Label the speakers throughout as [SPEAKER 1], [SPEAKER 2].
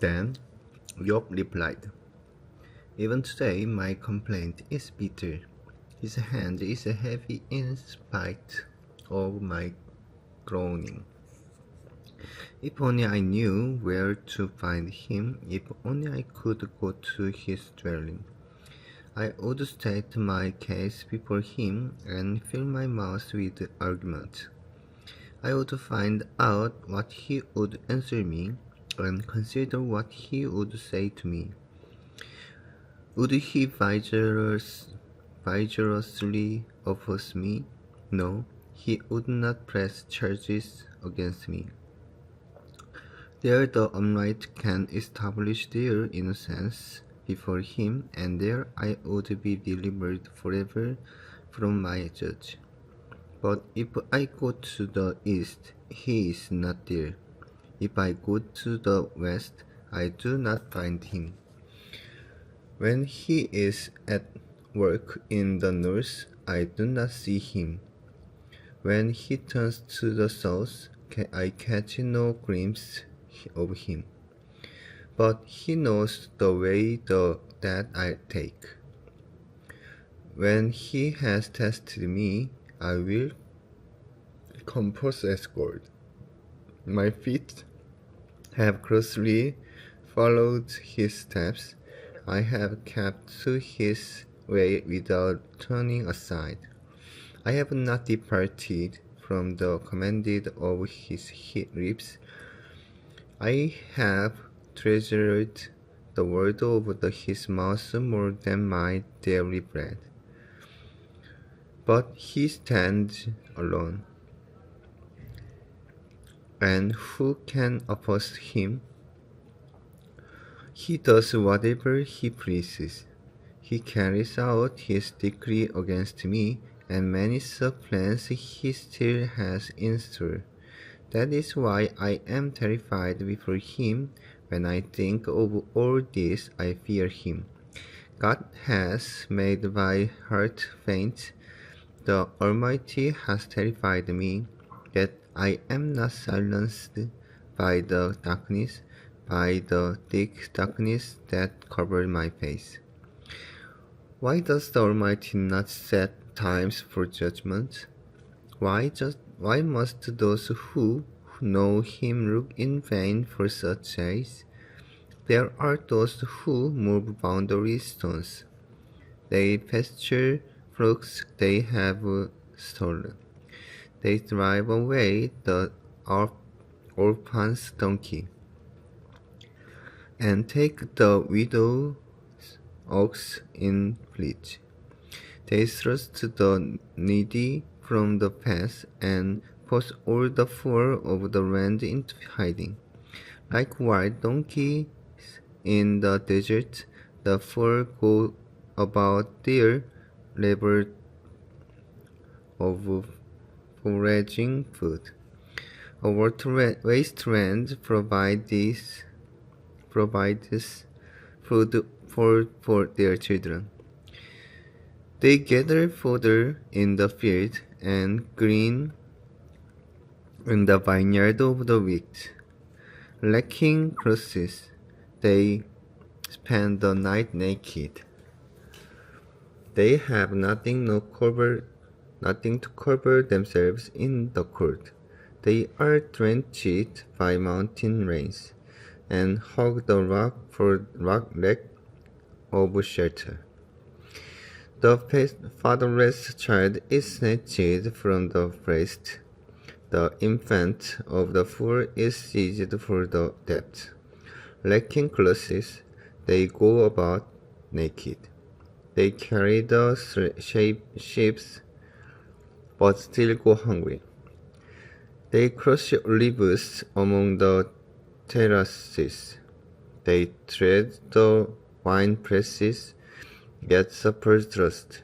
[SPEAKER 1] Then Job replied, "Even today my complaint is bitter. His hand is heavy in spite of my groaning. If only I knew where to find him, if only I could go to his dwelling. I would state my case before him and fill my mouth with argument. I would find out what he would answer me and consider what he would say to me. Would he vigorously oppose me? No, he would not press charges against me. There the upright can establish their innocence before him, and there I would be delivered forever from my judge. But if I go to the east, he is not there. If I go to the west, I do not find him. When he is at work in the north, I do not see him. When he turns to the south, I catch no glimpse of him. But he knows the way that I take. When he has tested me, I will compass as gold. My feet have closely followed his steps. I have kept to his way without turning aside. I have not departed from the commanded of his lips. I have treasured the word of his mouth more than my daily bread. But he stands alone, and who can oppose him? He does whatever he pleases. He carries out his decree against me, and many plans he still has in store. That is why I am terrified before him. When I think of all this, I fear him. God has made my heart faint. The Almighty has terrified me, yet I am not silenced by the thick darkness that covered my face. Why does the Almighty not set times for judgment? Why must those who know him look in vain for such days? There are those who move boundary stones. They pasture flocks they have stolen. They drive away the orphan's donkey and take the widow's ox in pledge. They thrust the needy from the path and put all the poor of the land into hiding. Like wild donkeys in the desert, the poor go about their labor of foraging food. A wasteland provides food for their children. They gather fodder in the field and glean in the vineyard of the wicked. Lacking clothes, they spend the night naked. They have nothing to cover themselves in the cold. They are drenched by mountain rains and hug the rock for lack of shelter. The fatherless child is snatched from the breast. The infant of the fool is seized for the debt. Lacking clothes, they go about naked. They carry the sheaves, but still go hungry. They crush olives among the terraces. They tread the wine presses, yet suffer thirst.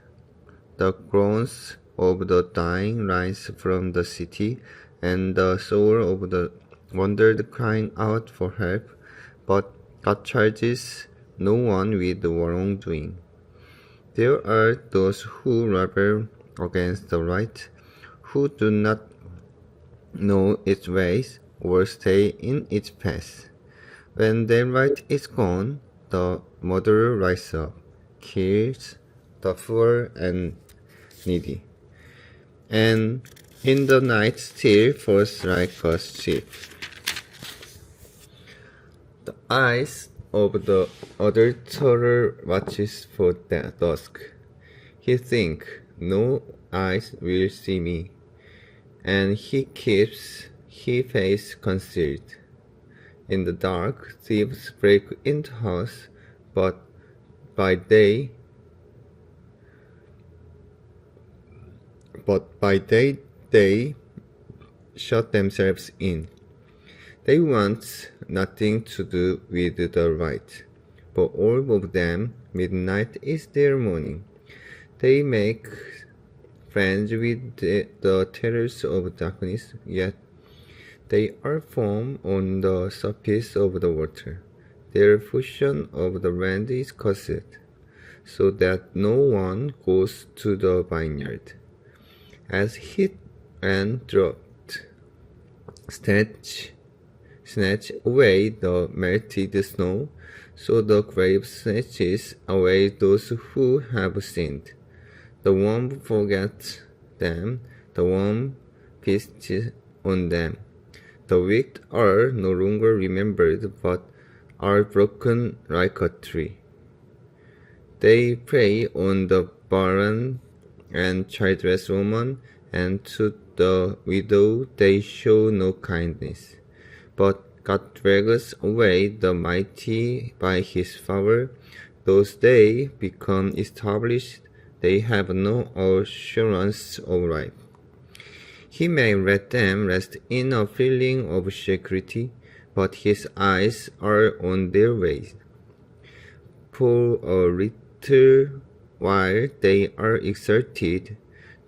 [SPEAKER 1] The groans of the dying rise from the city, and the soul of the wandered crying out for help, but God charges no one with wrongdoing. There are those who rebel against the right, who do not know its ways or stay in its paths. When daylight is gone, the murderer rises up, kills the poor and needy, and in the night still falls like a sheep. The eyes of the adulterer watches for the dusk. He thinks, no eyes will see me, and he keeps his face concealed. In the dark, thieves break into house, but by day they shut themselves in. They want nothing to do with the light, but all of them midnight is their morning. They make friends with the terrors of darkness, yet they are foam on the surface of the water. Their fusion of the land is cursed, so that no one goes to the vineyard. As heat and drought snatch away the melted snow, so the grave snatches away those who have sinned. The worm forgets them, the worm feasts on them. The wicked are no longer remembered, but are broken like a tree. They prey on the barren and childless woman, and to the widow they show no kindness. But God drags away the mighty by his power. Those they become established, they have no assurance of life. He may let them rest in a feeling of security, but his eyes are on their ways. For a little while they are exalted,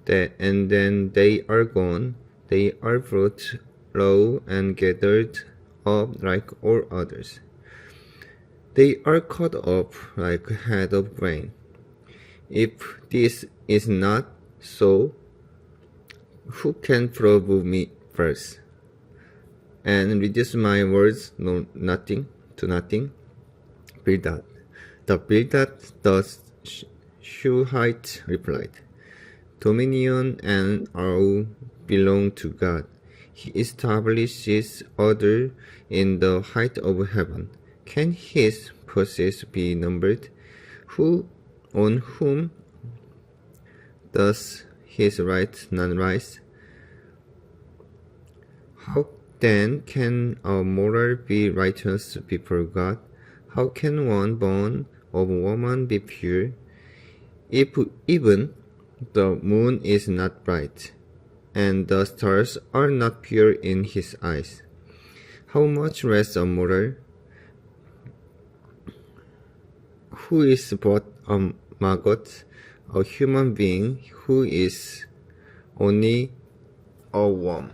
[SPEAKER 1] and then they are gone. They are brought low and gathered up like all others. They are cut off like a head of grain. If this is not so, who can prove me first, and reduce my words to nothing? Bildad. The Bildad the Shuhite replied, Dominion and awe belong to God. He establishes order in the height of heaven. Can his forces be numbered? On whom does his right not rise? How then can a moral be righteous before God? How can one born of woman be pure? If even the moon is not bright, and the stars are not pure in his eyes, how much less a moral, who is but a maggot, a human being who is only a worm.